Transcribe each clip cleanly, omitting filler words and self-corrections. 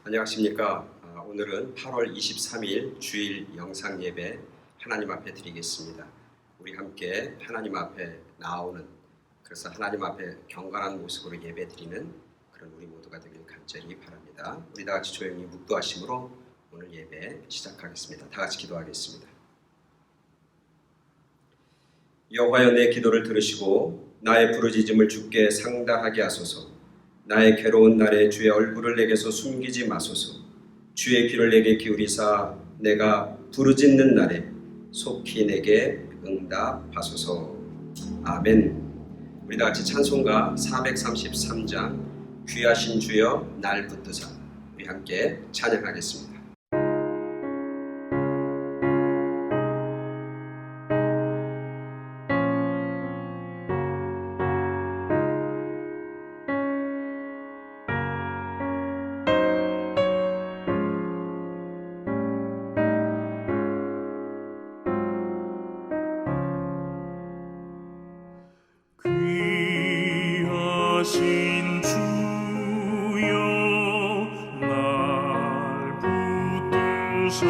안녕하십니까. 오늘은 8월 23일 주일 영상 예배 하나님 앞에 드리겠습니다. 우리 함께 하나님 앞에 나오는, 그래서 하나님 앞에 경건한 모습으로 예배 드리는 그런 우리 모두가 되길 간절히 바랍니다. 우리 다 같이 조용히 묵도하심으로 오늘 예배 시작하겠습니다. 다 같이 기도하겠습니다. 여호와여, 내 기도를 들으시고 나의 부르짖음을 주께 상달하게 하소서. 나의 괴로운 날에 주의 얼굴을 내게서 숨기지 마소서. 주의 귀를 내게 기울이사 내가 부르짖는 날에 속히 내게 응답하소서. 아멘. 우리 다 같이 찬송가 433장 귀하신 주여 날 붙드사, 우리 함께 찬양하겠습니다. 귀하신 주여 날 붙드사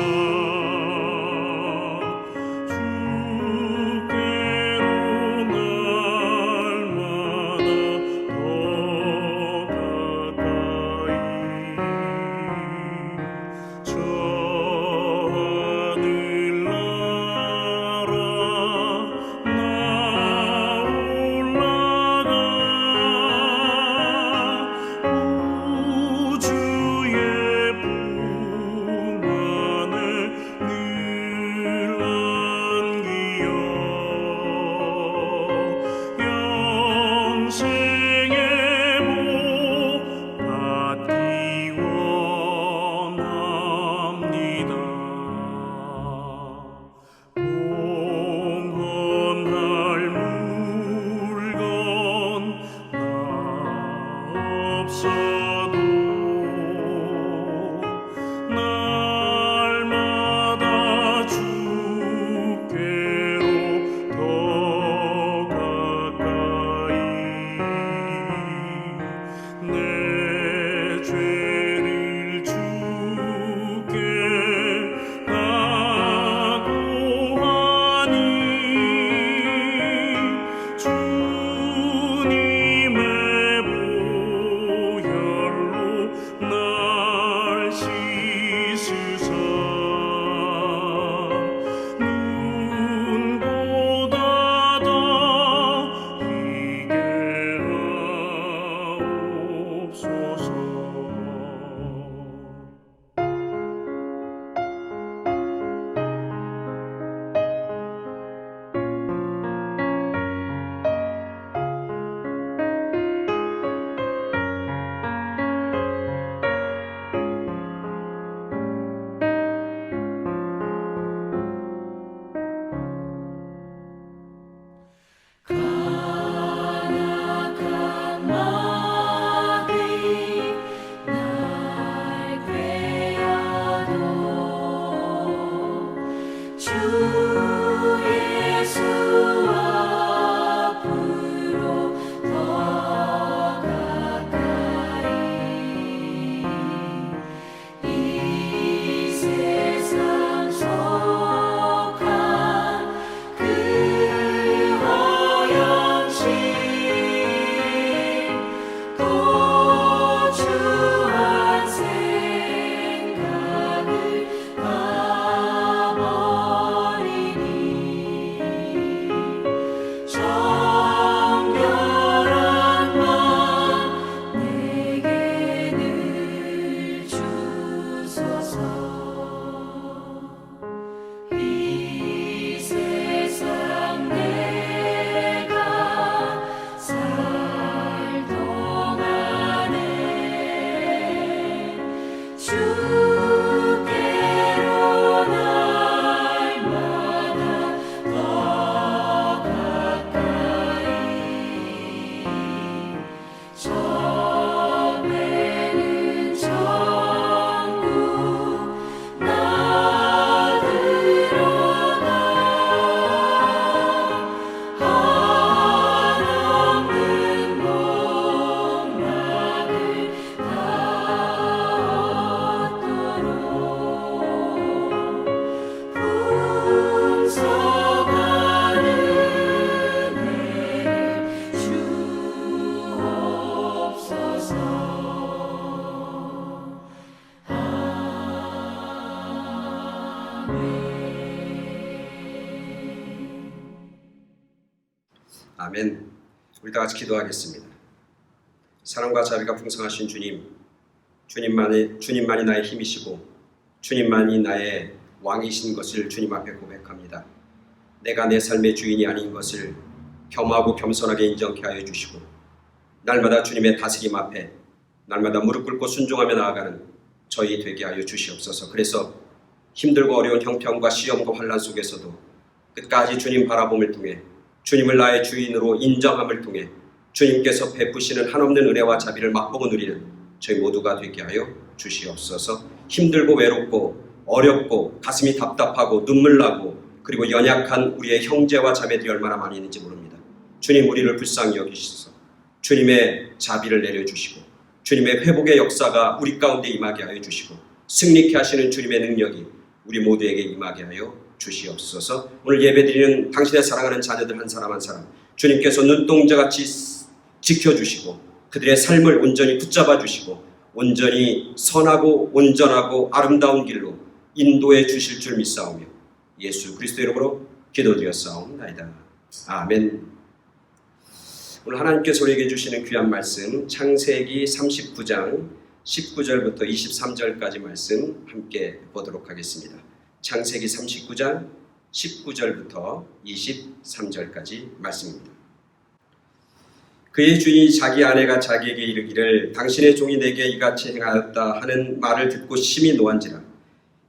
주님의 보혈 아멘. 우리 다 같이 기도하겠습니다. 사랑과 자비가 풍성하신 주님, 주님만이 나의 힘이시고 주님만이 나의 왕이신 것을 주님 앞에 고백합니다. 내가 내 삶의 주인이 아닌 것을 겸하고 겸손하게 인정케 하여 주시고 날마다 주님의 다스림 앞에 날마다 무릎 꿇고 순종하며 나아가는 저희 되게 하여 주시옵소서. 그래서 힘들고 어려운 형편과 시험과 환난 속에서도 끝까지 주님 바라봄을 통해 주님을 나의 주인으로 인정함을 통해 주님께서 베푸시는 한없는 은혜와 자비를 맛보고 누리는 저희 모두가 되게 하여 주시옵소서. 힘들고 외롭고 어렵고 가슴이 답답하고 눈물 나고 그리고 연약한 우리의 형제와 자매들이 얼마나 많이 있는지 모릅니다. 주님 우리를 불쌍히 여기시소서. 주님의 자비를 내려주시고 주님의 회복의 역사가 우리 가운데 임하게 하여 주시고 승리케 하시는 주님의 능력이 우리 모두에게 임하게 하여 주시옵소서. 오늘 예배드리는 당신의 사랑하는 자녀들 한 사람 한 사람 주님께서 눈동자같이 지켜주시고 그들의 삶을 온전히 붙잡아 주시고 온전히 선하고 온전하고 아름다운 길로 인도해 주실 줄 믿사오며 예수 그리스도의 이름으로 기도드렸사옵나이다. 아멘. 오늘 하나님께서 우리에게 주시는 귀한 말씀 창세기 39장 19절부터 23절까지 말씀 함께 보도록 하겠습니다. 창세기 39장 19절부터 23절까지 말씀입니다. 그의 주인이 자기 아내가 자기에게 이르기를 당신의 종이 내게 이같이 행하였다 하는 말을 듣고 심히 노한지라.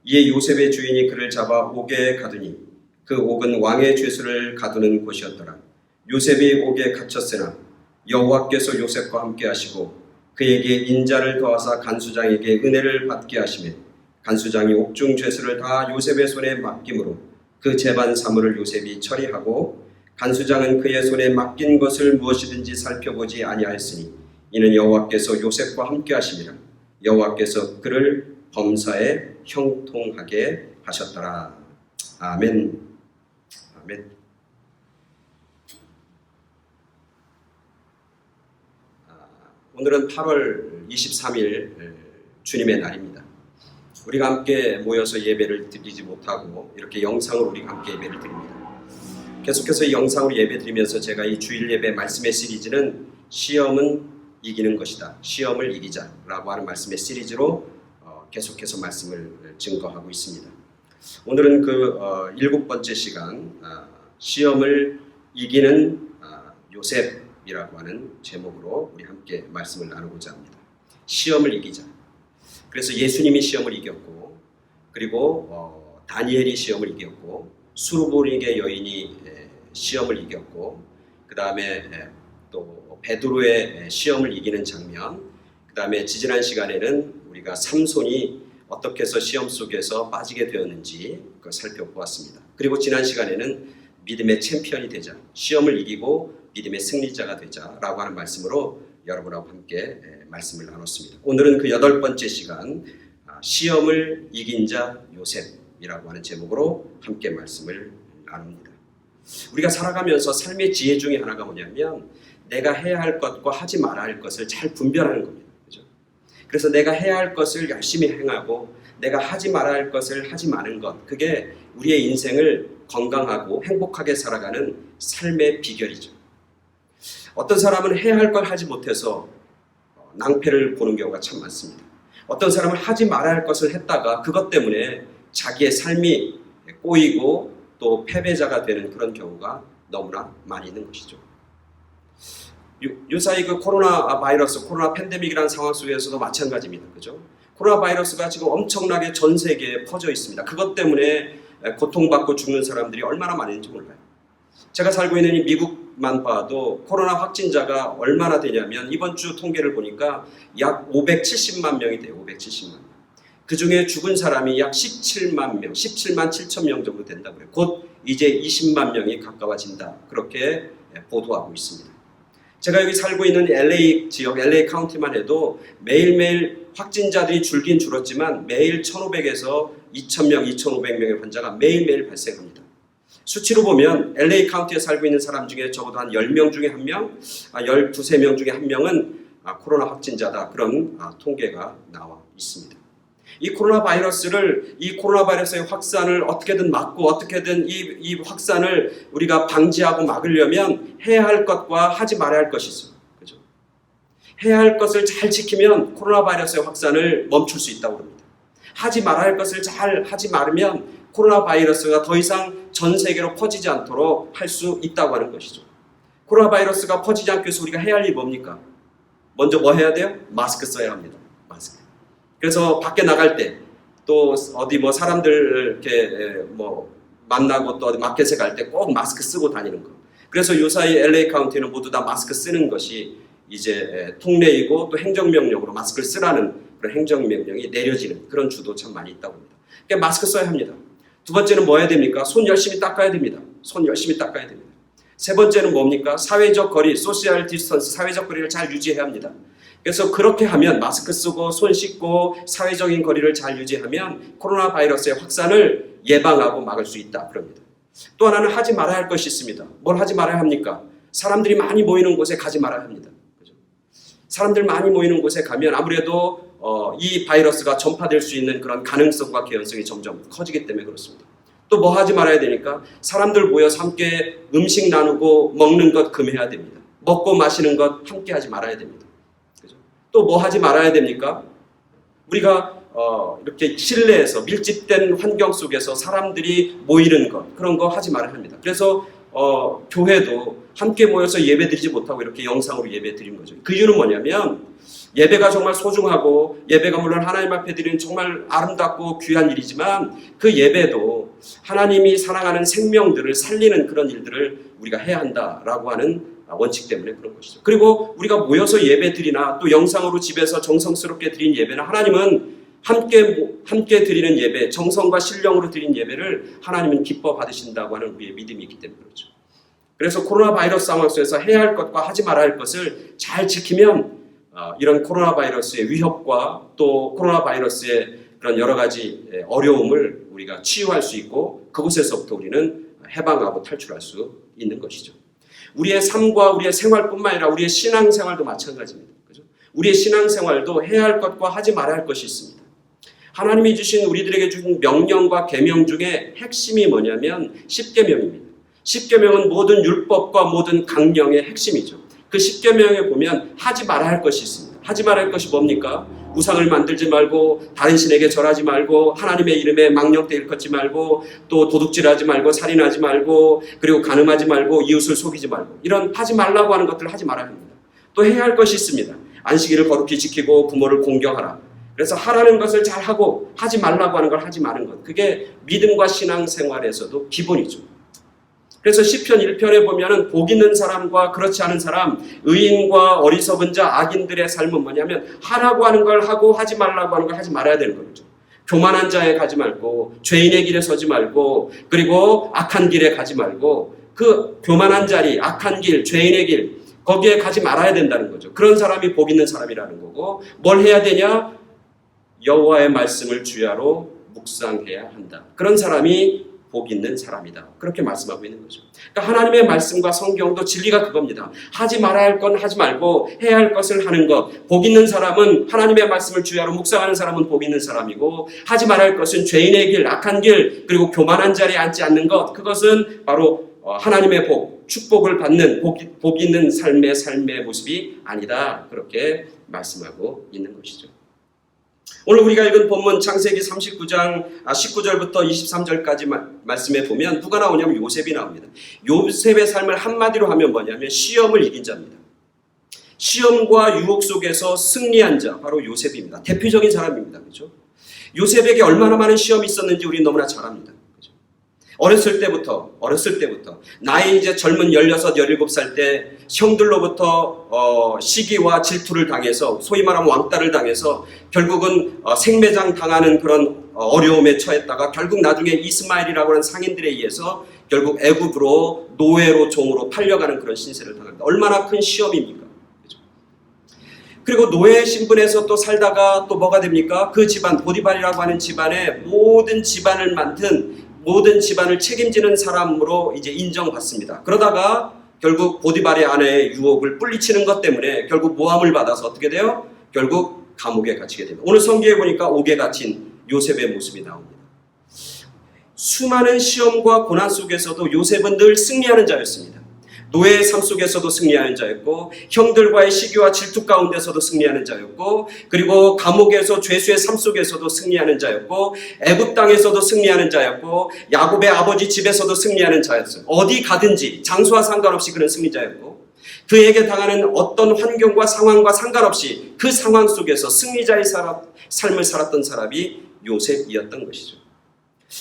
이에 요셉의 주인이 그를 잡아 옥에 가두니 그 옥은 왕의 죄수를 가두는 곳이었더라. 요셉이 옥에 갇혔으나 여호와께서 요셉과 함께 하시고 그에게 인자를 더하사 간수장에게 은혜를 받게 하시매 간수장이 옥중 죄수를 다 요셉의 손에 맡김으로 그 재반 사물을 요셉이 처리하고 간수장은 그의 손에 맡긴 것을 무엇이든지 살펴보지 아니하였으니 이는 여호와께서 요셉과 함께 하심이라. 여호와께서 그를 범사에 형통하게 하셨더라. 아멘. 아멘. 오늘은 8월 23일 주님의 날입니다. 우리가 함께 모여서 예배를 드리지 못하고 이렇게 영상으로 우리가 함께 예배를 드립니다. 계속해서 이 영상으로 예배 드리면서 제가 이 주일 예배 말씀의 시리즈는 시험은 이기는 것이다. 시험을 이기자라고 하는 말씀의 시리즈로 계속해서 말씀을 증거하고 있습니다. 오늘은 그 7번째 시간 시험을 이기는 요셉이라고 하는 제목으로 우리 함께 말씀을 나누고자 합니다. 시험을 이기자. 그래서 예수님이 시험을 이겼고 그리고 다니엘이 시험을 이겼고 수르보닉의 여인이 시험을 이겼고 그 다음에 또 베드로의 시험을 이기는 장면, 그 다음에 지지난 시간에는 우리가 삼손이 어떻게 해서 시험 속에서 빠지게 되었는지 그걸 살펴보았습니다. 그리고 지난 시간에는 믿음의 챔피언이 되자, 시험을 이기고 믿음의 승리자가 되자라고 하는 말씀으로 여러분하고 함께 말씀을 나눴습니다. 오늘은 그 8번째 시간 시험을 이긴 자 요셉이라고 하는 제목으로 함께 말씀을 나눕니다. 우리가 살아가면서 삶의 지혜 중에 하나가 뭐냐면 내가 해야 할 것과 하지 말아야 할 것을 잘 분별하는 겁니다. 그렇죠? 그래서 내가 해야 할 것을 열심히 행하고 내가 하지 말아야 할 것을 하지 마는 것, 그게 우리의 인생을 건강하고 행복하게 살아가는 삶의 비결이죠. 어떤 사람은 해야 할 걸 하지 못해서 낭패를 보는 경우가 참 많습니다. 어떤 사람은 하지 말아야 할 것을 했다가 그것 때문에 자기의 삶이 꼬이고 또 패배자가 되는 그런 경우가 너무나 많이 있는 것이죠. 요사이 그 코로나 팬데믹이라는 상황 속에서도 마찬가지입니다. 그죠? 코로나 바이러스가 지금 엄청나게 전 세계에 퍼져 있습니다. 그것 때문에 고통받고 죽는 사람들이 얼마나 많은지 몰라요. 제가 살고 있는 이 미국만 봐도 코로나 확진자가 얼마나 되냐면 이번 주 통계를 보니까 약 570만 명이 돼요. 570만 명. 그 중에 죽은 사람이 약 17만 명, 17만 7천 명 정도 된다고 그래요. 곧 이제 20만 명이 가까워진다. 그렇게 보도하고 있습니다. 제가 여기 살고 있는 LA 지역, LA 카운티만 해도 매일매일 확진자들이 줄긴 줄었지만 매일 1,500에서 2,000명, 2,500명의 환자가 매일매일 발생합니다. 수치로 보면 LA 카운티에 살고 있는 사람 중에 적어도 한 10명 중에 1명, 12명 중에 1명은 코로나 확진자다. 그런 통계가 나와 있습니다. 이 코로나 바이러스의 확산을 어떻게든 막고 어떻게든 이 확산을 우리가 방지하고 막으려면 해야 할 것과 하지 말아야 할 것이 있어요. 그죠? 해야 할 것을 잘 지키면 코로나 바이러스의 확산을 멈출 수 있다고 합니다. 하지 말아야 할 것을 잘 하지 말으면 코로나 바이러스가 더 이상 전 세계로 퍼지지 않도록 할 수 있다고 하는 것이죠. 코로나 바이러스가 퍼지지 않기 위해서 우리가 해야 할 일이 뭡니까? 먼저 뭐 해야 돼요? 마스크 써야 합니다. 마스크. 그래서 밖에 나갈 때 또 어디 뭐 사람들 이렇게 뭐 만나고 또 어디 마켓에 갈 때 꼭 마스크 쓰고 다니는 거. 그래서 요사이 LA 카운티는 모두 다 마스크 쓰는 것이 이제 통례이고 또 행정명령으로 마스크를 쓰라는 그런 행정명령이 내려지는 그런 주도 참 많이 있다고 합니다. 그러니까 마스크 써야 합니다. 두 번째는 뭐 해야 됩니까? 손 열심히 닦아야 됩니다. 손 열심히 닦아야 됩니다. 세 번째는 뭡니까? 사회적 거리, 소셜 디스턴스, 사회적 거리를 잘 유지해야 합니다. 그래서 그렇게 하면 마스크 쓰고 손 씻고 사회적인 거리를 잘 유지하면 코로나 바이러스의 확산을 예방하고 막을 수 있다. 그럽니다. 또 하나는 하지 말아야 할 것이 있습니다. 뭘 하지 말아야 합니까? 사람들이 많이 모이는 곳에 가지 말아야 합니다. 그죠? 사람들 많이 모이는 곳에 가면 아무래도 이 바이러스가 전파될 수 있는 그런 가능성과 개연성이 점점 커지기 때문에 그렇습니다. 또 뭐 하지 말아야 되니까 사람들 모여서 함께 음식 나누고 먹는 것 금해야 됩니다. 먹고 마시는 것 함께 하지 말아야 됩니다. 또 뭐 하지 말아야 됩니까? 우리가 이렇게 실내에서 밀집된 환경 속에서 사람들이 모이는 것 그런 거 하지 말아야 합니다. 그래서 교회도 함께 모여서 예배 드리지 못하고 이렇게 영상으로 예배 드리는 거죠. 그 이유는 뭐냐면 예배가 정말 소중하고 예배가 물론 하나님 앞에 드리는 정말 아름답고 귀한 일이지만 그 예배도 하나님이 사랑하는 생명들을 살리는 그런 일들을 우리가 해야 한다라고 하는 원칙 때문에 그런 것이죠. 그리고 우리가 모여서 예배 드리나 또 영상으로 집에서 정성스럽게 드린 예배나 하나님은 함께 드리는 예배, 정성과 신령으로 드린 예배를 하나님은 기뻐 받으신다고 하는 우리의 믿음이 있기 때문에 그렇죠. 그래서 코로나 바이러스 상황 속에서 해야 할 것과 하지 말아야 할 것을 잘 지키면 이런 코로나 바이러스의 위협과 또 코로나 바이러스의 그런 여러 가지 어려움을 우리가 치유할 수 있고 그곳에서부터 우리는 해방하고 탈출할 수 있는 것이죠. 우리의 삶과 우리의 생활뿐만 아니라 우리의 신앙생활도 마찬가지입니다. 그죠? 우리의 신앙생활도 해야 할 것과 하지 말아야 할 것이 있습니다. 하나님이 주신 우리들에게 주신 명령과 계명 중에 핵심이 뭐냐면 십계명입니다. 십계명은 모든 율법과 모든 강령의 핵심이죠. 그 십계명에 보면 하지 말아야 할 것이 있습니다. 하지 말아야 할 것이 뭡니까? 우상을 만들지 말고 다른 신에게 절하지 말고 하나님의 이름에 망령되 일컫지 말고 또 도둑질하지 말고 살인하지 말고 그리고 간음하지 말고 이웃을 속이지 말고 이런 하지 말라고 하는 것들을 하지 말아야 합니다. 또 해야 할 것이 있습니다. 안식일을 거룩히 지키고 부모를 공경하라. 그래서 하라는 것을 잘하고 하지 말라고 하는 걸 하지 마는 것. 그게 믿음과 신앙생활에서도 기본이죠. 그래서 시편 1편에 보면은 복 있는 사람과 그렇지 않은 사람, 의인과 어리석은 자, 악인들의 삶은 뭐냐면 하라고 하는 걸 하고 하지 말라고 하는 걸 하지 말아야 되는 거죠. 교만한 자에 가지 말고 죄인의 길에 서지 말고 그리고 악한 길에 가지 말고 그 교만한 자리, 악한 길, 죄인의 길 거기에 가지 말아야 된다는 거죠. 그런 사람이 복 있는 사람이라는 거고 뭘 해야 되냐? 여호와의 말씀을 주야로 묵상해야 한다. 그런 사람이 복 있는 사람이다. 그렇게 말씀하고 있는 거죠. 그러니까 하나님의 말씀과 성경도 진리가 그겁니다. 하지 말아야 할 건 하지 말고 해야 할 것을 하는 것. 복 있는 사람은 하나님의 말씀을 주야로 묵상하는 사람은 복 있는 사람이고 하지 말아야 할 것은 죄인의 길, 악한 길, 그리고 교만한 자리에 앉지 않는 것. 그것은 바로 하나님의 복, 축복을 받는 복 있는 삶의 모습이 아니다. 그렇게 말씀하고 있는 것이죠. 오늘 우리가 읽은 본문 창세기 39장 19절부터 23절까지 말씀에 보면 누가 나오냐면 요셉이 나옵니다. 요셉의 삶을 한마디로 하면 뭐냐면 시험을 이긴 자입니다. 시험과 유혹 속에서 승리한 자 바로 요셉입니다. 대표적인 사람입니다. 그렇죠? 요셉에게 얼마나 많은 시험이 있었는지 우리는 너무나 잘 압니다. 그렇죠? 어렸을 때부터 나이 이제 젊은 16, 17살 때 형들로부터 시기와 질투를 당해서 소위 말하면 왕따를 당해서 결국은 생매장 당하는 그런 어려움에 처했다가 결국 나중에 이스마엘이라고 하는 상인들에 의해서 결국 애굽으로 노예로 종으로 팔려가는 그런 신세를 당합니다. 얼마나 큰 시험입니까? 그렇죠? 그리고 노예 신분에서 또 살다가 또 뭐가 됩니까? 그 집안 보디발이라고 하는 집안의 모든 집안을 모든 집안을 책임지는 사람으로 이제 인정받습니다. 그러다가 결국 보디발의 아내의 유혹을 뿌리치는 것 때문에 결국 모함을 받아서 어떻게 돼요? 결국 감옥에 갇히게 됩니다. 오늘 성경에 보니까 옥에 갇힌 요셉의 모습이 나옵니다. 수많은 시험과 고난 속에서도 요셉은 늘 승리하는 자였습니다. 노예의 삶 속에서도 승리하는 자였고, 형들과의 시기와 질투 가운데서도 승리하는 자였고, 그리고 감옥에서 죄수의 삶 속에서도 승리하는 자였고, 애굽 땅에서도 승리하는 자였고, 야곱의 아버지 집에서도 승리하는 자였어요. 어디 가든지 장소와 상관없이 그는 승리자였고, 그에게 당하는 어떤 환경과 상황과 상관없이 그 상황 속에서 승리자의 삶을 살았던 사람이 요셉이었던 것이죠.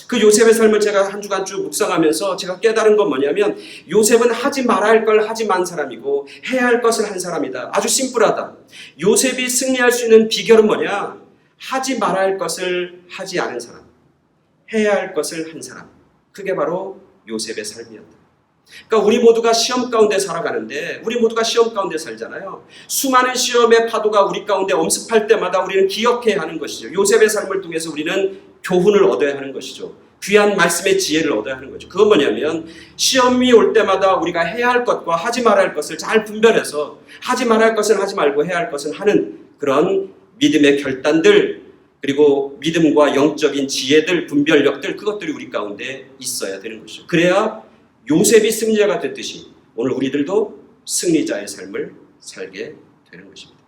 그 요셉의 삶을 제가 한 주간 쭉 묵상하면서 제가 깨달은 건 뭐냐면, 요셉은 하지 말아야 할 걸 하지 만 사람이고 해야 할 것을 한 사람이다. 아주 심플하다. 요셉이 승리할 수 있는 비결은 뭐냐? 하지 말아야 할 것을 하지 않은 사람, 해야 할 것을 한 사람. 그게 바로 요셉의 삶이었다. 그러니까 우리 모두가 시험 가운데 살아가는데, 우리 모두가 시험 가운데 살잖아요. 수많은 시험의 파도가 우리 가운데 엄습할 때마다 우리는 기억해야 하는 것이죠. 요셉의 삶을 통해서 우리는 교훈을 얻어야 하는 것이죠. 귀한 말씀의 지혜를 얻어야 하는 거죠. 그건 뭐냐면, 시험이 올 때마다 우리가 해야 할 것과 하지 말아야 할 것을 잘 분별해서 하지 말아야 할 것은 하지 말고 해야 할 것은 하는 그런 믿음의 결단들, 그리고 믿음과 영적인 지혜들, 분별력들, 그것들이 우리 가운데 있어야 되는 것이죠. 그래야 요셉이 승리자가 됐듯이 오늘 우리들도 승리자의 삶을 살게 되는 것입니다.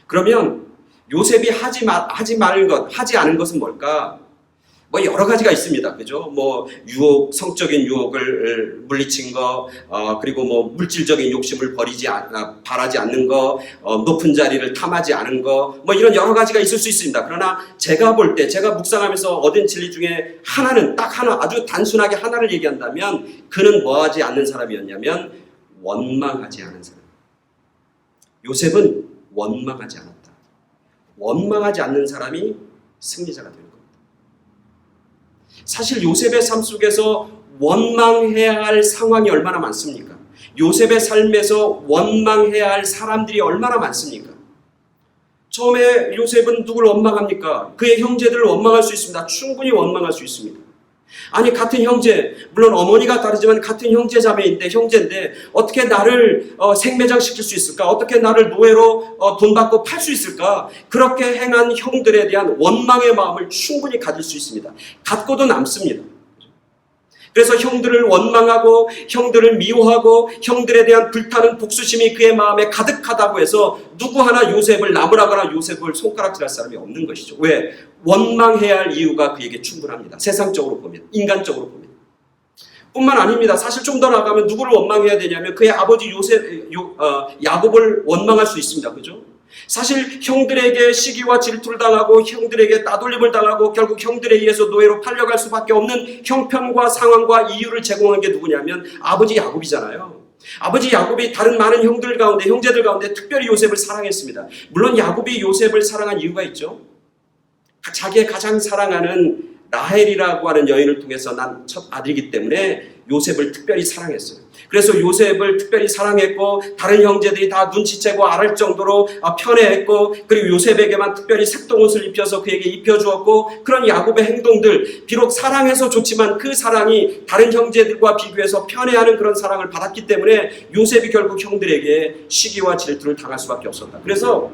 그러면 요셉이 하지 말은 것, 하지 않은 것은 뭘까? 뭐 여러 가지가 있습니다. 그죠? 뭐 유혹, 성적인 유혹을 물리친 거, 그리고 뭐 물질적인 욕심을 바라지 않는 거, 높은 자리를 탐하지 않은 거, 뭐 이런 여러 가지가 있을 수 있습니다. 그러나 제가 볼 때, 제가 묵상하면서 얻은 진리 중에 하나는, 딱 하나, 아주 단순하게 하나를 얘기한다면, 그는 뭐 하지 않는 사람이었냐면 원망하지 않은 사람. 요셉은 원망하지 않았다. 원망하지 않는 사람이 승리자가 되는 겁니다. 사실 요셉의 삶 속에서 원망해야 할 상황이 얼마나 많습니까? 요셉의 삶에서 원망해야 할 사람들이 얼마나 많습니까? 처음에 요셉은 누굴 원망합니까? 그의 형제들을 원망할 수 있습니다. 충분히 원망할 수 있습니다. 아니, 같은 형제, 물론 어머니가 다르지만 같은 형제인데 어떻게 나를 생매장시킬 수 있을까? 어떻게 나를 노예로 돈 받고 팔 수 있을까? 그렇게 행한 형들에 대한 원망의 마음을 충분히 가질 수 있습니다. 갖고도 남습니다. 그래서 형들을 원망하고 형들을 미워하고 형들에 대한 불타는 복수심이 그의 마음에 가득하다고 해서 누구 하나 요셉을 나무라거나 요셉을 손가락질할 사람이 없는 것이죠. 왜? 원망해야 할 이유가 그에게 충분합니다. 세상적으로 보면, 인간적으로 보면. 뿐만 아닙니다. 사실 좀 더 나아가면 누구를 원망해야 되냐면 그의 아버지 야곱을 원망할 수 있습니다. 그죠? 사실 형들에게 시기와 질투를 당하고 형들에게 따돌림을 당하고 결국 형들에 의해서 노예로 팔려갈 수밖에 없는 형편과 상황과 이유를 제공한 게 누구냐면 아버지 야곱이잖아요. 아버지 야곱이 다른 많은 형제들 가운데 특별히 요셉을 사랑했습니다. 물론 야곱이 요셉을 사랑한 이유가 있죠. 자기의 가장 사랑하는 라헬이라고 하는 여인을 통해서 난 첫 아들이기 때문에 요셉을 특별히 사랑했어요. 그래서 요셉을 특별히 사랑했고 다른 형제들이 다 눈치채고 알을 정도로 편애했고, 그리고 요셉에게만 특별히 색동옷을 입혀서 그에게 입혀주었고, 그런 야곱의 행동들, 비록 사랑해서 좋지만 그 사랑이 다른 형제들과 비교해서 편애하는 그런 사랑을 받았기 때문에 요셉이 결국 형들에게 시기와 질투를 당할 수밖에 없었다. 그래서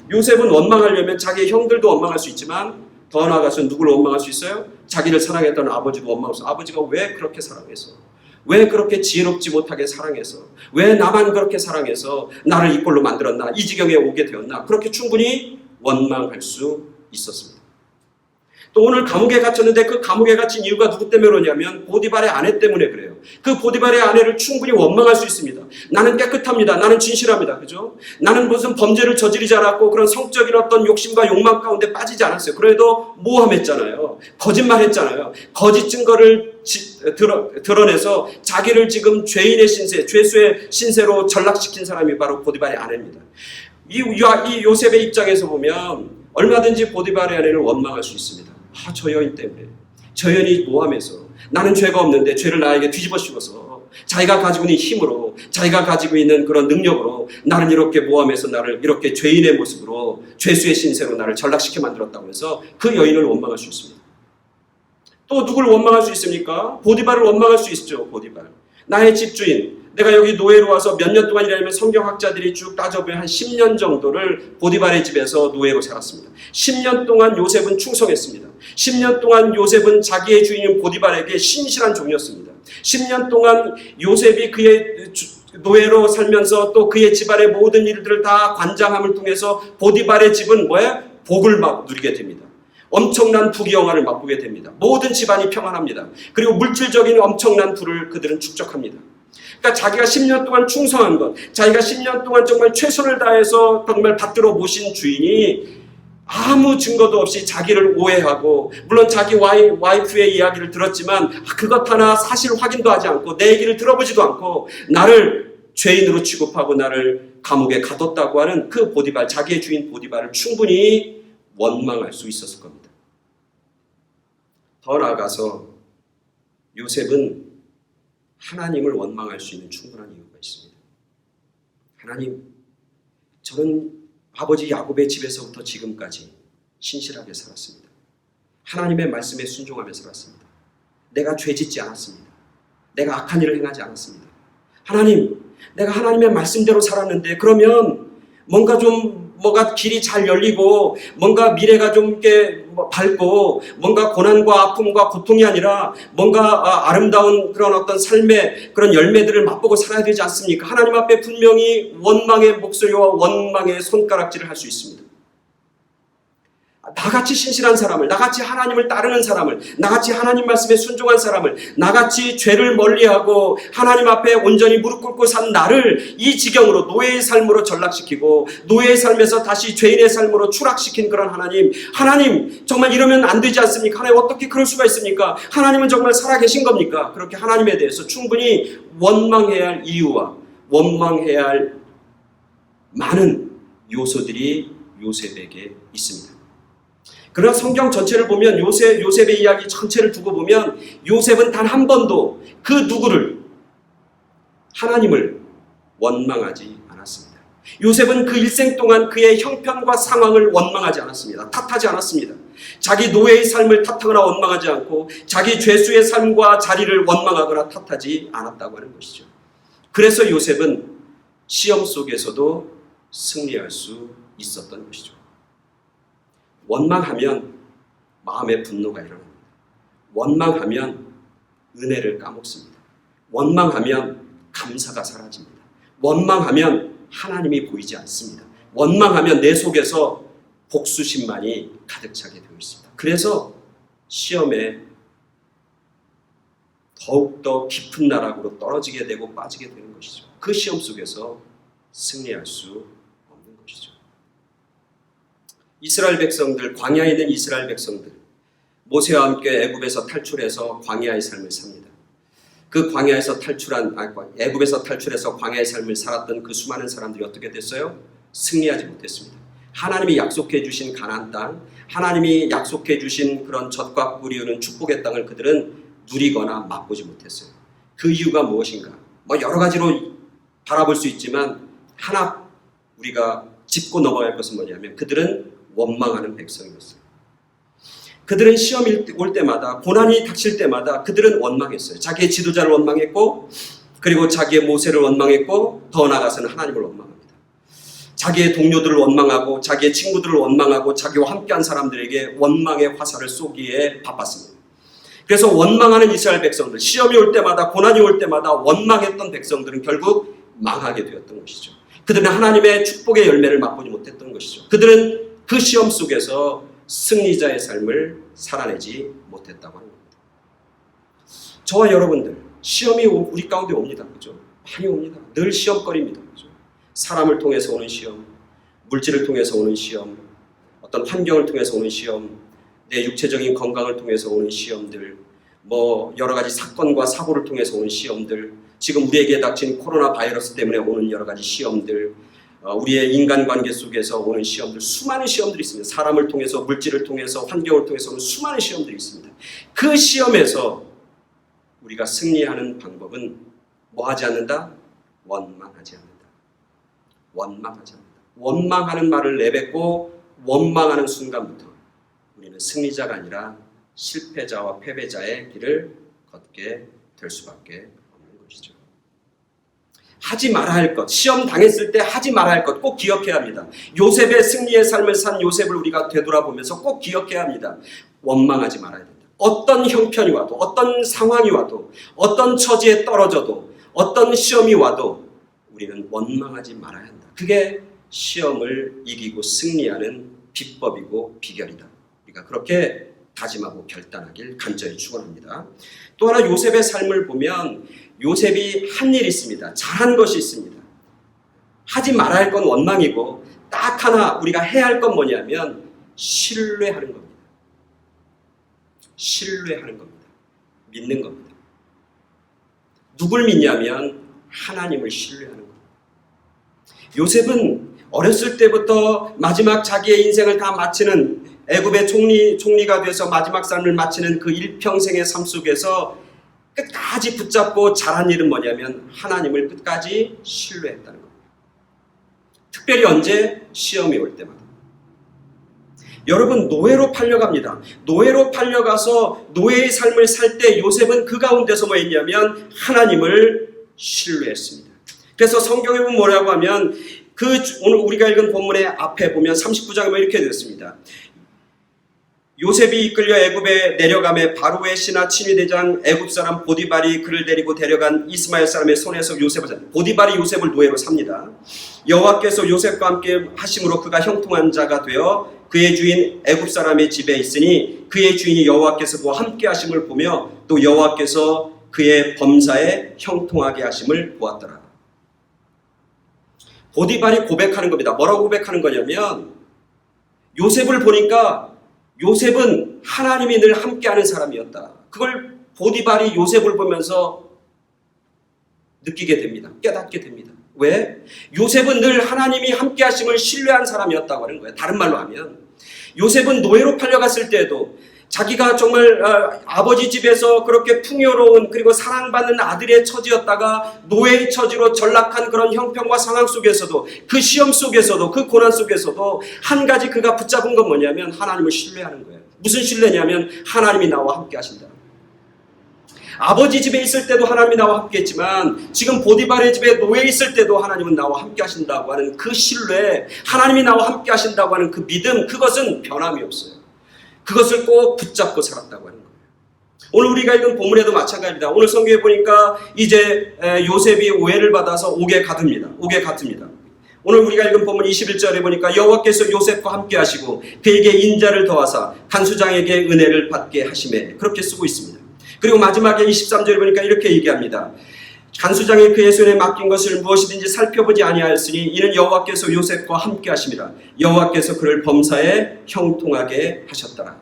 요셉은 원망하려면 자기의 형들도 원망할 수 있지만 더 나아가서 누구를 원망할 수 있어요? 자기를 사랑했던 아버지도 원망할 수 있어요. 아버지가 왜 그렇게 사랑해서, 왜 그렇게 지혜롭지 못하게 사랑해서, 왜 나만 그렇게 사랑해서 나를 이 꼴로 만들었나, 이 지경에 오게 되었나, 그렇게 충분히 원망할 수 있었습니다. 또 오늘 감옥에 갇혔는데 그 감옥에 갇힌 이유가 누구 때문에 그러냐면 보디발의 아내 때문에 그래요. 그 보디발의 아내를 충분히 원망할 수 있습니다. 나는 깨끗합니다. 나는 진실합니다. 그죠? 나는 무슨 범죄를 저지르지 않았고 그런 성적인 어떤 욕심과 욕망 가운데 빠지지 않았어요. 그래도 모함했잖아요. 거짓말했잖아요. 거짓 증거를 드러내서 자기를 지금 죄인의 신세, 죄수의 신세로 전락시킨 사람이 바로 보디발의 아내입니다. 이 요셉의 입장에서 보면 얼마든지 보디발의 아내를 원망할 수 있습니다. 저 여인 때문에, 저 여인이 모함해서 나는 죄가 없는데 죄를 나에게 뒤집어 씌워서 자기가 가지고 있는 힘으로, 자기가 가지고 있는 그런 능력으로 나는 이렇게 모함해서 나를 이렇게 죄인의 모습으로, 죄수의 신세로 나를 전락시켜 만들었다고 해서 그 여인을 원망할 수 있습니다. 또 누구를 원망할 수 있습니까? 보디발을 원망할 수 있죠. 보디발, 나의 집주인, 내가 여기 노예로 와서 몇 년 동안이라면 성경학자들이 쭉 따져보면 한 10년 정도를 보디발의 집에서 노예로 살았습니다. 10년 동안 요셉은 충성했습니다. 10년 동안 요셉은 자기의 주인인 보디발에게 신실한 종이었습니다. 10년 동안 요셉이 그의 노예로 살면서 또 그의 집안의 모든 일들을 다 관장함을 통해서 보디발의 집은 복을 누리게 됩니다. 엄청난 부귀영화를 맛보게 됩니다. 모든 집안이 평안합니다. 그리고 물질적인 엄청난 부를 그들은 축적합니다. 그러니까 자기가 10년 동안 충성한 것, 자기가 10년 동안 정말 최선을 다해서 정말 받들어 모신 주인이 아무 증거도 없이 자기를 오해하고, 물론 자기 와이프의 이야기를 들었지만 그것 하나 사실 확인도 하지 않고 내 얘기를 들어보지도 않고 나를 죄인으로 취급하고 나를 감옥에 가뒀다고 하는 그 보디발, 자기의 주인 보디발을 충분히 원망할 수 있었을 겁니다. 더 나아가서 요셉은 하나님을 원망할 수 있는 충분한 이유가 있습니다. 하나님, 저는 아버지 야곱의 집에서부터 지금까지 신실하게 살았습니다. 하나님의 말씀에 순종하며 살았습니다. 내가 죄짓지 않았습니다. 내가 악한 일을 행하지 않았습니다. 하나님, 내가 하나님의 말씀대로 살았는데 그러면 뭔가 길이 잘 열리고 뭔가 미래가 좀 이렇게 밝고 뭔가 고난과 아픔과 고통이 아니라 뭔가 아름다운 그런 어떤 삶의 그런 열매들을 맛보고 살아야 되지 않습니까? 하나님 앞에 분명히 원망의 목소리와 원망의 손가락질을 할 수 있습니다. 나같이 신실한 사람을, 나같이 하나님을 따르는 사람을, 나같이 하나님 말씀에 순종한 사람을, 나같이 죄를 멀리하고 하나님 앞에 온전히 무릎 꿇고 산 나를 이 지경으로 노예의 삶으로 전락시키고 노예의 삶에서 다시 죄인의 삶으로 추락시킨 그런 하나님 정말 이러면 안 되지 않습니까? 하나님 어떻게 그럴 수가 있습니까? 하나님은 정말 살아계신 겁니까? 그렇게 하나님에 대해서 충분히 원망해야 할 이유와 원망해야 할 많은 요소들이 요셉에게 있습니다. 그러나 성경 전체를 보면 요셉의 이야기 전체를 두고 보면 요셉은 단 한 번도 그 누구를, 하나님을 원망하지 않았습니다. 요셉은 그 일생 동안 그의 형편과 상황을 원망하지 않았습니다. 탓하지 않았습니다. 자기 노예의 삶을 탓하거나 원망하지 않고 자기 죄수의 삶과 자리를 원망하거나 탓하지 않았다고 하는 것이죠. 그래서 요셉은 시험 속에서도 승리할 수 있었던 것이죠. 원망하면 마음의 분노가 일어납니다. 원망하면 은혜를 까먹습니다. 원망하면 감사가 사라집니다. 원망하면 하나님이 보이지 않습니다. 원망하면 내 속에서 복수심만이 가득 차게 되어 있습니다. 그래서 시험에 더욱더 깊은 나락으로 떨어지게 되고 빠지게 되는 것이죠. 그 시험 속에서 승리할 수 없는 것이죠. 이스라엘 백성들, 광야에 있는 이스라엘 백성들, 모세와 함께 애굽에서 탈출해서 광야의 삶을 삽니다. 그 광야에서 애굽에서 탈출해서 광야의 삶을 살았던 그 수많은 사람들이 어떻게 됐어요? 승리하지 못했습니다. 하나님이 약속해 주신 가나안 땅, 하나님이 약속해 주신 그런 젖과 꿀이 흐르는 축복의 땅을 그들은 누리거나 맛보지 못했어요. 그 이유가 무엇인가? 여러 가지로 바라볼 수 있지만 하나 우리가 짚고 넘어갈 것은 뭐냐면 그들은 원망하는 백성이었어요. 그들은 시험이 올 때마다, 고난이 닥칠 때마다 그들은 원망했어요. 자기의 지도자를 원망했고, 그리고 자기의 모세를 원망했고, 더 나아가서는 하나님을 원망합니다. 자기의 동료들을 원망하고, 자기의 친구들을 원망하고, 자기와 함께한 사람들에게 원망의 화살을 쏘기에 바빴습니다. 그래서 원망하는 이스라엘 백성들, 시험이 올 때마다, 고난이 올 때마다 원망했던 백성들은 결국 망하게 되었던 것이죠. 그들은 하나님의 축복의 열매를 맛보지 못했던 것이죠. 그들은 그 시험 속에서 승리자의 삶을 살아내지 못했다고 하는 겁니다. 저와 여러분들, 시험이 우리 가운데 옵니다. 그죠? 많이 옵니다. 늘 시험거리입니다. 그죠? 사람을 통해서 오는 시험, 물질을 통해서 오는 시험, 어떤 환경을 통해서 오는 시험, 내 육체적인 건강을 통해서 오는 시험들, 여러 가지 사건과 사고를 통해서 오는 시험들, 지금 우리에게 닥친 코로나 바이러스 때문에 오는 여러 가지 시험들, 우리의 인간관계 속에서 오는 시험들, 수많은 시험들이 있습니다. 사람을 통해서, 물질을 통해서, 환경을 통해서 오는 수많은 시험들이 있습니다. 그 시험에서 우리가 승리하는 방법은 뭐하지 않는다? 원망하지 않는다. 원망하지 않는다. 원망하는 말을 내뱉고 원망하는 순간부터 우리는 승리자가 아니라 실패자와 패배자의 길을 걷게 될 수밖에 없는 것이죠. 하지 말아야 할 것, 시험 당했을 때 하지 말아야 할 것 꼭 기억해야 합니다. 요셉의 승리의 삶을 산 요셉을 우리가 되돌아보면서 꼭 기억해야 합니다. 원망하지 말아야 된다. 어떤 형편이 와도, 어떤 상황이 와도, 어떤 처지에 떨어져도, 어떤 시험이 와도 우리는 원망하지 말아야 한다. 그게 시험을 이기고 승리하는 비법이고 비결이다. 우리가 그렇게 다짐하고 결단하길 간절히 축원합니다. 또 하나 요셉의 삶을 보면 요셉이 한 일이 있습니다. 잘한 것이 있습니다. 하지 말아야 할 건 원망이고 딱 하나 우리가 해야 할 건 뭐냐면 신뢰하는 겁니다. 신뢰하는 겁니다. 믿는 겁니다. 누굴 믿냐면 하나님을 신뢰하는 겁니다. 요셉은 어렸을 때부터 마지막 자기의 인생을 다 마치는 애굽의 총리가 돼서 마지막 삶을 마치는 그 일평생의 삶 속에서 끝까지 붙잡고 잘한 일은 뭐냐면 하나님을 끝까지 신뢰했다는 겁니다. 특별히 언제? 시험이 올 때마다. 여러분, 노예로 팔려갑니다. 노예로 팔려가서 노예의 삶을 살 때 요셉은 그 가운데서 뭐 했냐면 하나님을 신뢰했습니다. 그래서 성경에 보면 뭐라고 하면 오늘 우리가 읽은 본문의 앞에 보면 39장에 보면 이렇게 되었습니다. 요셉이 이끌려 애굽에 내려가매 바로의 신하 친위대장 애굽 사람 보디발이 그를 데리고 데려간 이스마엘 사람의 손에서 요셉을 보디발이 요셉을 노예로 삽니다. 여호와께서 요셉과 함께 하심으로 그가 형통한 자가 되어 그의 주인 애굽 사람의 집에 있으니 그의 주인이 여호와께서 그와 함께 하심을 보며 또 여호와께서 그의 범사에 형통하게 하심을 보았더라. 보디발이 고백하는 겁니다. 뭐라고 고백하는 거냐면 요셉을 보니까 요셉은 하나님이 늘 함께하는 사람이었다. 그걸 보디발이 요셉을 보면서 느끼게 됩니다. 깨닫게 됩니다. 왜? 요셉은 늘 하나님이 함께하심을 신뢰한 사람이었다고 하는 거예요. 다른 말로 하면 요셉은 노예로 팔려갔을 때에도 자기가 정말 아버지 집에서 그렇게 풍요로운 그리고 사랑받는 아들의 처지였다가 노예의 처지로 전락한 그런 형편과 상황 속에서도 그 시험 속에서도 그 고난 속에서도 한 가지 그가 붙잡은 건 뭐냐면 하나님을 신뢰하는 거예요. 무슨 신뢰냐면 하나님이 나와 함께 하신다. 아버지 집에 있을 때도 하나님이 나와 함께 했지만 지금 보디발의 집에 노예 있을 때도 하나님은 나와 함께 하신다고 하는 그 신뢰, 하나님이 나와 함께 하신다고 하는 그 믿음, 그것은 변함이 없어요. 그것을 꼭 붙잡고 살았다고 하는 거예요. 오늘 우리가 읽은 본문에도 마찬가지입니다. 오늘 성경에 보니까 이제 요셉이 오해를 받아서 옥에 가둡니다. 오늘 우리가 읽은 본문 21절에 보니까 여호와께서 요셉과 함께 하시고 그에게 인자를 더하사 간수장에게 은혜를 받게 하시매 그렇게 쓰고 있습니다. 그리고 마지막에 23절에 보니까 이렇게 얘기합니다. 간수장이 그의 손에 맡긴 것을 무엇이든지 살펴보지 아니하였으니 이는 여호와께서 요셉과 함께 하심이라. 여호와께서 그를 범사에 형통하게 하셨더라.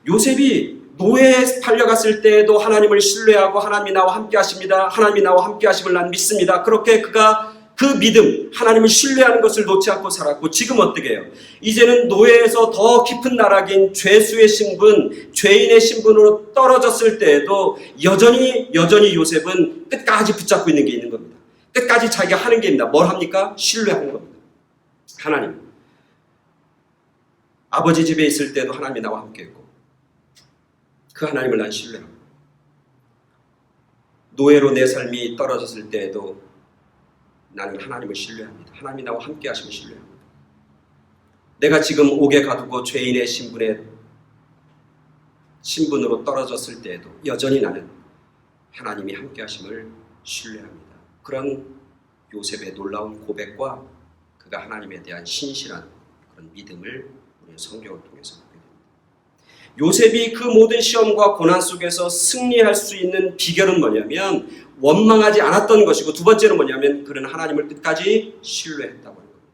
요셉이 노예에 팔려갔을 때에도 하나님을 신뢰하고 하나님이 나와 함께 하십니다. 하나님이 나와 함께 하심을 난 믿습니다. 그렇게 그가 그 믿음, 하나님을 신뢰하는 것을 놓지 않고 살았고 지금 어떻게 해요? 이제는 노예에서 더 깊은 나락인 죄수의 신분, 죄인의 신분으로 떨어졌을 때에도 여전히 요셉은 끝까지 붙잡고 있는 게 있는 겁니다. 끝까지 자기가 하는 게 있습니다. 뭘 합니까? 신뢰하는 겁니다. 하나님. 아버지 집에 있을 때도 하나님이 나와 함께 했고 그 하나님을 난 신뢰하고 노예로 내 삶이 떨어졌을 때에도 나는 하나님을 신뢰합니다. 하나님이 나와 함께 하심을 신뢰합니다. 내가 지금 옥에 가두고 죄인의 신분으로 떨어졌을 때에도 여전히 나는 하나님이 함께 하심을 신뢰합니다. 그런 요셉의 놀라운 고백과 그가 하나님에 대한 신실한 그런 믿음을 우리는 성경을 통해서 보게 됩니다. 요셉이 그 모든 시험과 고난 속에서 승리할 수 있는 비결은 뭐냐면 원망하지 않았던 것이고 두 번째는 뭐냐면 그는 하나님을 끝까지 신뢰했다고 하는 겁니다.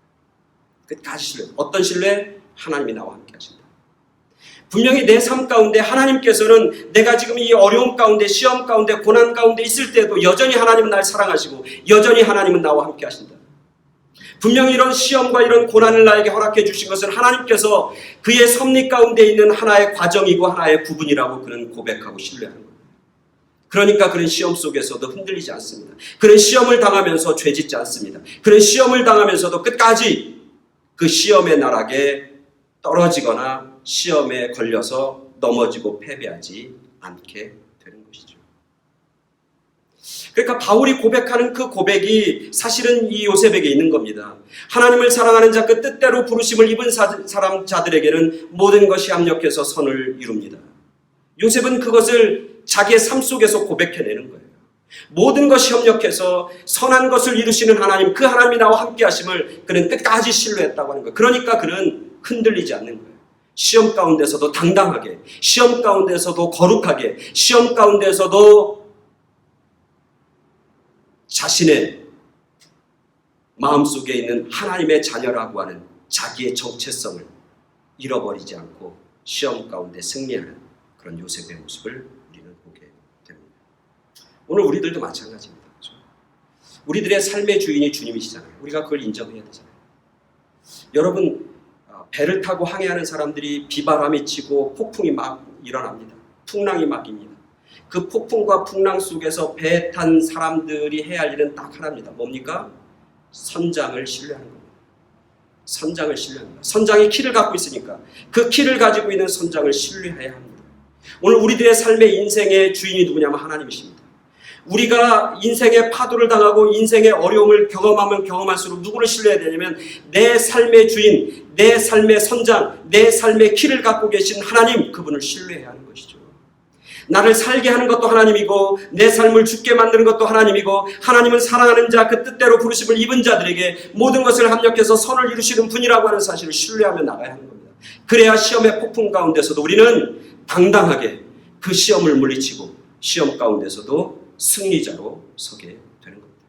끝까지 신뢰. 어떤 신뢰? 하나님이 나와 함께 하신다. 분명히 내 삶 가운데 하나님께서는 내가 지금 이 어려움 가운데 시험 가운데 고난 가운데 있을 때도 여전히 하나님은 날 사랑하시고 여전히 하나님은 나와 함께 하신다. 분명히 이런 시험과 이런 고난을 나에게 허락해 주신 것은 하나님께서 그의 섭리 가운데 있는 하나의 과정이고 하나의 부분이라고 그는 고백하고 신뢰하는 겁니다. 그러니까 그런 시험 속에서도 흔들리지 않습니다. 그런 시험을 당하면서 죄짓지 않습니다. 그런 시험을 당하면서도 끝까지 그 시험의 나락에 떨어지거나 시험에 걸려서 넘어지고 패배하지 않게 되는 것이죠. 그러니까 바울이 고백하는 그 고백이 사실은 이 요셉에게 있는 겁니다. 하나님을 사랑하는 자, 그 뜻대로 부르심을 입은 자들에게는 모든 것이 합력해서 선을 이룹니다. 요셉은 그것을 자기의 삶 속에서 고백해내는 거예요. 모든 것이 협력해서 선한 것을 이루시는 하나님, 그 하나님이 나와 함께 하심을 그는 끝까지 신뢰했다고 하는 거예요. 그러니까 그는 흔들리지 않는 거예요. 시험 가운데서도 당당하게, 시험 가운데서도 거룩하게, 시험 가운데서도 자신의 마음속에 있는 하나님의 자녀라고 하는 자기의 정체성을 잃어버리지 않고 시험 가운데 승리하는 그런 요셉의 모습을 우리는 보게 됩니다. 오늘 우리들도 마찬가지입니다. 그렇죠? 우리들의 삶의 주인이 주님이시잖아요. 우리가 그걸 인정해야 되잖아요. 여러분, 배를 타고 항해하는 사람들이 비바람이 치고 폭풍이 막 일어납니다. 풍랑이 막입니다. 그 폭풍과 풍랑 속에서 배에 탄 사람들이 해야 할 일은 딱 하나입니다. 뭡니까? 선장을 신뢰하는 겁니다. 선장을 신뢰합니다. 선장이 키를 갖고 있으니까 그 키를 가지고 있는 선장을 신뢰해야 합니다. 오늘 우리들의 삶의 인생의 주인이 누구냐면 하나님이십니다. 우리가 인생의 파도를 당하고 인생의 어려움을 경험하면 경험할수록 누구를 신뢰해야 되냐면 내 삶의 주인, 내 삶의 선장, 내 삶의 키를 갖고 계신 하나님, 그분을 신뢰해야 하는 것이죠. 나를 살게 하는 것도 하나님이고 내 삶을 죽게 만드는 것도 하나님이고 하나님은 사랑하는 자, 그 뜻대로 부르심을 입은 자들에게 모든 것을 합력해서 선을 이루시는 분이라고 하는 사실을 신뢰하며 나가야 하는 겁니다. 그래야 시험의 폭풍 가운데서도 우리는 당당하게 그 시험을 물리치고 시험 가운데서도 승리자로 서게 되는 겁니다.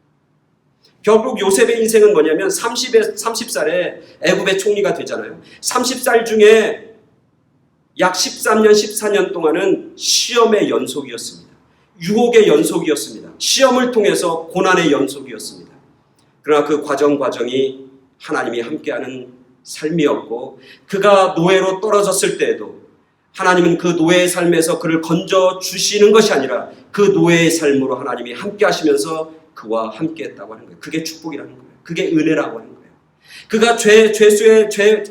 결국 요셉의 인생은 뭐냐면 30살에 애굽의 총리가 되잖아요. 30살 중에 약 13년, 14년 동안은 시험의 연속이었습니다. 유혹의 연속이었습니다. 시험을 통해서 고난의 연속이었습니다. 그러나 그 과정이 하나님이 함께하는 삶이었고 그가 노예로 떨어졌을 때에도 하나님은 그 노예의 삶에서 그를 건져주시는 것이 아니라 그 노예의 삶으로 하나님이 함께 하시면서 그와 함께 했다고 하는 거예요. 그게 축복이라는 거예요. 그게 은혜라고 하는 거예요. 그가 죄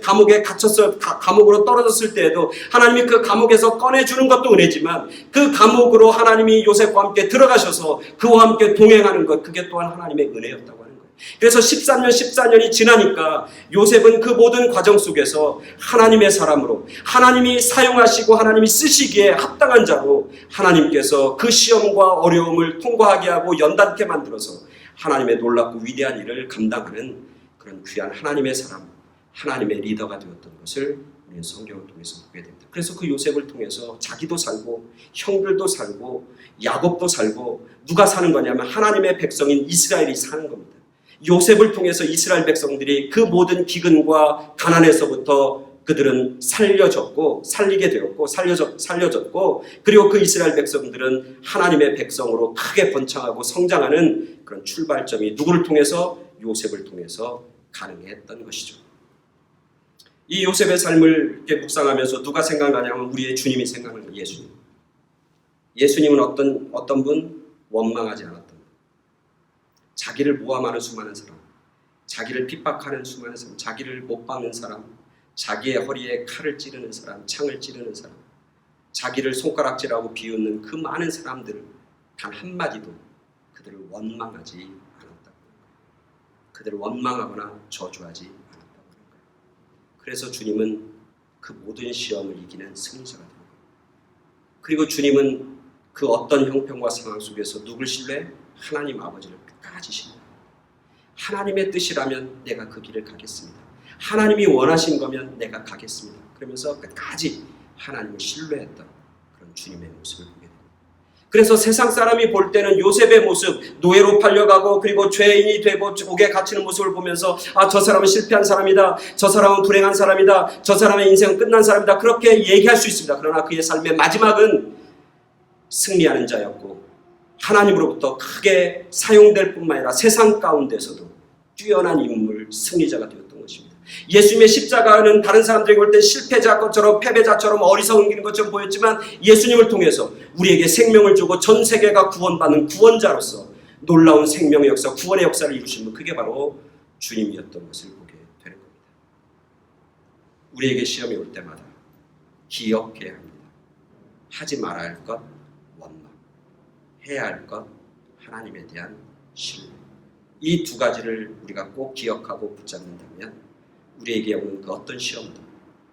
감옥에 갇혔어, 감옥으로 떨어졌을 때에도 하나님이 그 감옥에서 꺼내주는 것도 은혜지만 그 감옥으로 하나님이 요셉과 함께 들어가셔서 그와 함께 동행하는 것, 그게 또한 하나님의 은혜였다고 하는 거예요. 그래서 13년, 14년이 지나니까 요셉은 그 모든 과정 속에서 하나님의 사람으로 하나님이 사용하시고 하나님이 쓰시기에 합당한 자로 하나님께서 그 시험과 어려움을 통과하게 하고 연단케 만들어서 하나님의 놀랍고 위대한 일을 감당하는 그런 귀한 하나님의 사람, 하나님의 리더가 되었던 것을 우리는 성경을 통해서 보게 됩니다. 그래서 그 요셉을 통해서 자기도 살고 형들도 살고 야곱도 살고 누가 사는 거냐면 하나님의 백성인 이스라엘이 사는 겁니다. 요셉을 통해서 이스라엘 백성들이 그 모든 기근과 가난에서부터 그들은 살리게 되었고 살려졌고 그리고 그 이스라엘 백성들은 하나님의 백성으로 크게 번창하고 성장하는 그런 출발점이 누구를 통해서? 요셉을 통해서 가능했던 것이죠. 이 요셉의 삶을 이렇게 묵상하면서 누가 생각나냐면 우리의 주님이 생각나는 거예요. 예수님. 예수님은 어떤 분? 원망하지 않았던 분. 자기를 모함하는 수많은 사람, 자기를 핍박하는 수많은 사람, 자기를 못 박는 사람, 자기의 허리에 칼을 찌르는 사람, 창을 찌르는 사람, 자기를 손가락질하고 비웃는 그 많은 사람들 단 한마디도 그들을 원망하지 않았다고. 그들을 원망하거나 저주하지 않았다고 하는 거예요. 그래서 주님은 그 모든 시험을 이기는 승리자가 되는 거예요. 그리고 주님은 그 어떤 형편과 상황 속에서 누굴 신뢰? 하나님 아버지를 끝까지 신뢰해요. 하나님의 뜻이라면 내가 그 길을 가겠습니다. 하나님이 원하신 거면 내가 가겠습니다. 그러면서 끝까지 하나님을 신뢰했던 그런 주님의 모습을 보게 됩니다. 그래서 세상 사람이 볼 때는 요셉의 모습, 노예로 팔려가고 그리고 죄인이 되고 옥에 갇히는 모습을 보면서 저 사람은 실패한 사람이다. 저 사람은 불행한 사람이다. 저 사람의 인생은 끝난 사람이다. 그렇게 얘기할 수 있습니다. 그러나 그의 삶의 마지막은 승리하는 자였고 하나님으로부터 크게 사용될 뿐만 아니라 세상 가운데서도 뛰어난 인물, 승리자가 되었던 것입니다. 예수님의 십자가는 다른 사람들에게 볼 때 실패자 것처럼 패배자처럼 어리석은 것처럼 보였지만 예수님을 통해서 우리에게 생명을 주고 전 세계가 구원받는 구원자로서 놀라운 생명의 역사, 구원의 역사를 이루신 분, 그게 바로 주님이었던 것을 보게 되는 겁니다. 우리에게 시험이 올 때마다 기억해야 합니다. 하지 말아야 할 것 원망, 해야 할 것 하나님에 대한 신뢰. 이 두 가지를 우리가 꼭 기억하고 붙잡는다면 우리에게 오는 그 어떤 시험도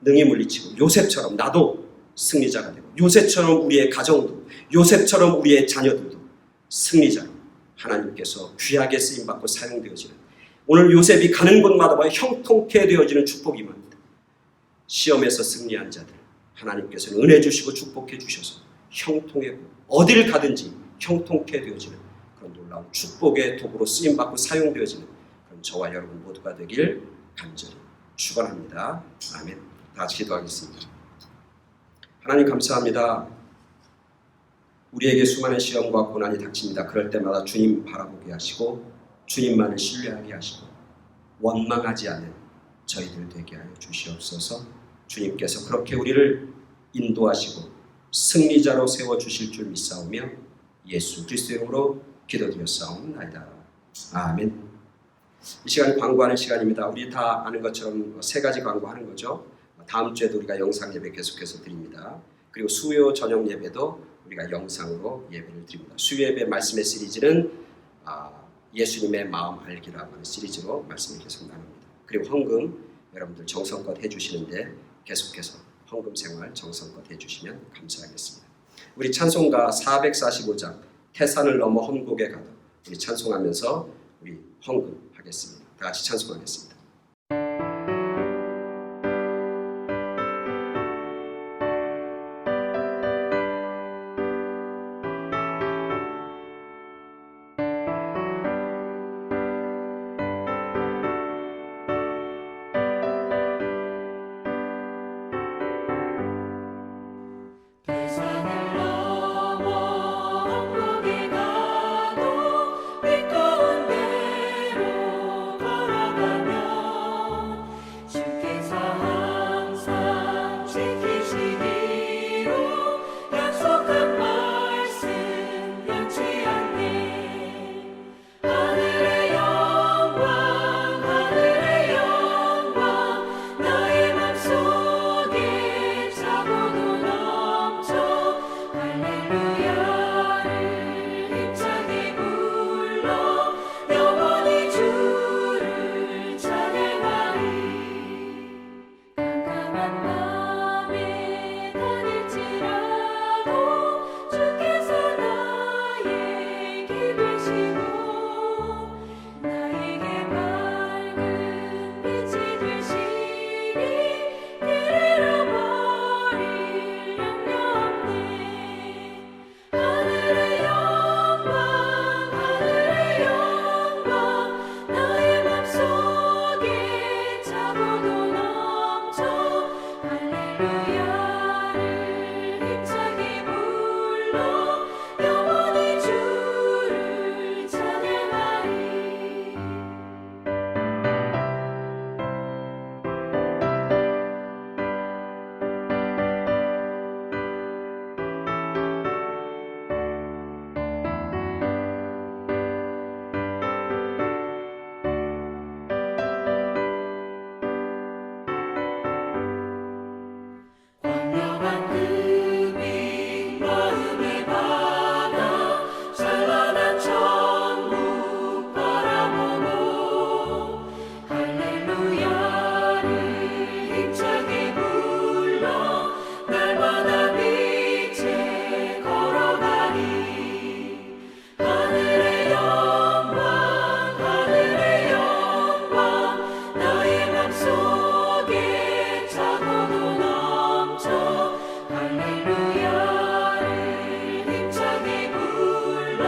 능히 물리치고 요셉처럼 나도 승리자가 되고 요셉처럼 우리의 가정도 요셉처럼 우리의 자녀들도 승리자로 하나님께서 귀하게 쓰임받고 사용되어지는 오늘 요셉이 가는 곳마다 형통케 되어지는 축복이 임합니다. 시험에서 승리한 자들 하나님께서는 은혜 주시고 축복해 주셔서 형통하고 어디를 가든지 형통케 되어지는 그런 놀라운 축복의 도구로 쓰임받고 사용되어지는 그런 저와 여러분 모두가 되길 간절히 축원합니다. 아멘. 다 같이 기도하겠습니다. 하나님 감사합니다. 우리에게 수많은 시험과 고난이 닥칩니다. 그럴 때마다 주님 바라보게 하시고 주님만을 신뢰하게 하시고 원망하지 않는 저희들 되게 하여 주시옵소서. 주님께서 그렇게 우리를 인도하시고 승리자로 세워주실 줄 믿사오며 예수 그리스도의 이름으로 기도드렸사옵나이다. 아멘. 이 시간 광고하는 시간입니다. 우리 다 아는 것처럼 세 가지 광고하는 거죠. 다음 주에도 우리가 영상 예배 계속해서 드립니다. 그리고 수요 저녁 예배도 우리가 영상으로 예배를 드립니다. 수요 예배 말씀의 시리즈는 예수님의 마음 알기라고 하는 시리즈로 말씀을 계속 나눕니다. 그리고 헌금 여러분들 정성껏 해주시는데 계속해서 헌금 생활 정성껏 해주시면 감사하겠습니다. 우리 찬송가 445장 태산을 넘어 험곡에 가다 우리 찬송하면서 우리 헌금하겠습니다. 다 같이 찬송하겠습니다. 태산을 넘어 험곡에 가도 빛 가운데로 걸어가면 주께서 항상 지키시기로 약속한 말씀 변치 않네. 하늘의 영광 나의 맘속에 차고도 넘쳐 할렐루야를 힘차게 불러 영원히 주를 찬양하리. 깜깜한 밤에 다닐지라도 주께서 나에게 계시고 나에게 밝은 빛이 되시니 그리로 버릴 염려 없네. 하늘의 영광 나의 맘속에 차고도 넘쳐 할렐루야를 힘차게 불러 영원히 주를 찬양하리. 광명한 금이 마음에 받아 찬란한 천국 바라보고 할렐루야를 힘차게 불러 날마다 빛에 걸어가리. 하늘의 영광 나의 맘속에 차고도 넘쳐 할렐루야를 힘차게 불러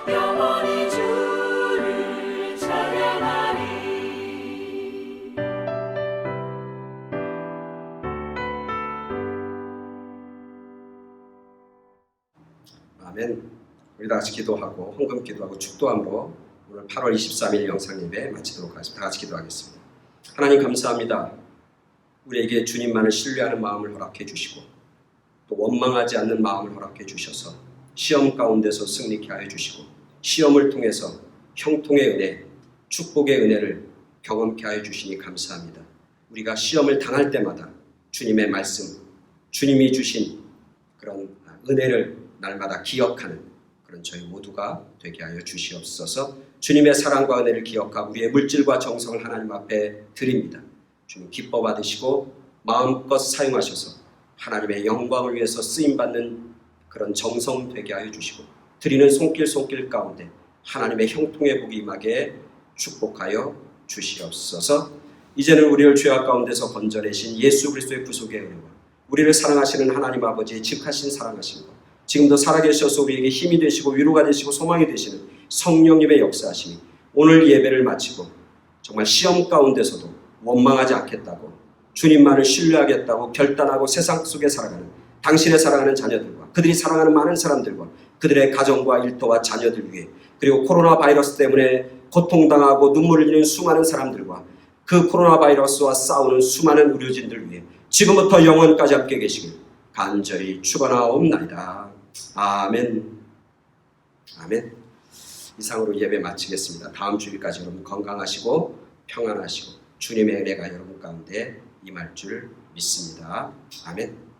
영원히 주를 찬양하리. 아멘. 우리 다 같이 기도하고 헌금 기도하고 축도함으로 오늘 8월 23일 영상 예배 마치도록 하겠습니다. 다 같이 기도하겠습니다. 하나님 감사합니다. 우리에게 주님만을 신뢰하는 마음을 허락해 주시고 또 원망하지 않는 마음을 허락해 주셔서 시험 가운데서 승리케 하여 주시고 시험을 통해서 형통의 은혜, 축복의 은혜를 경험케 하여 주시니 감사합니다. 우리가 시험을 당할 때마다 주님의 말씀, 주님이 주신 그런 은혜를 날마다 기억하는 그런 저희 모두가 되게 하여 주시옵소서. 주님의 사랑과 은혜를 기억하고 우리의 물질과 정성을 하나님 앞에 드립니다. 주님 기뻐 받으시고 마음껏 사용하셔서 하나님의 영광을 위해서 쓰임받는 그런 정성 되게 하여 주시고 드리는 손길 가운데 하나님의 형통의 복이 임하게 축복하여 주시옵소서. 이제는 우리를 죄악 가운데서 건져내신 예수 그리스도의 구속의 은혜와 우리를 사랑하시는 하나님 아버지의 직하신 사랑하심과 지금도 살아계셔서 우리에게 힘이 되시고 위로가 되시고 소망이 되시는 성령님의 역사하심이 오늘 예배를 마치고 정말 시험 가운데서도 원망하지 않겠다고 주님만을 신뢰하겠다고 결단하고 세상 속에 살아가는 당신의 사랑하는 자녀들과 그들이 사랑하는 많은 사람들과 그들의 가정과 일터와 자녀들 위해 그리고 코로나 바이러스 때문에 고통당하고 눈물을 흘리는 수많은 사람들과 그 코로나 바이러스와 싸우는 수많은 의료진들 위해 지금부터 영원까지 함께 계시길 간절히 축원하옵나이다. 아멘. 아멘. 이상으로 예배 마치겠습니다. 다음 주일까지 여러분 건강하시고 평안하시고 주님의 은혜가 여러분 가운데 임할 줄 믿습니다. 아멘.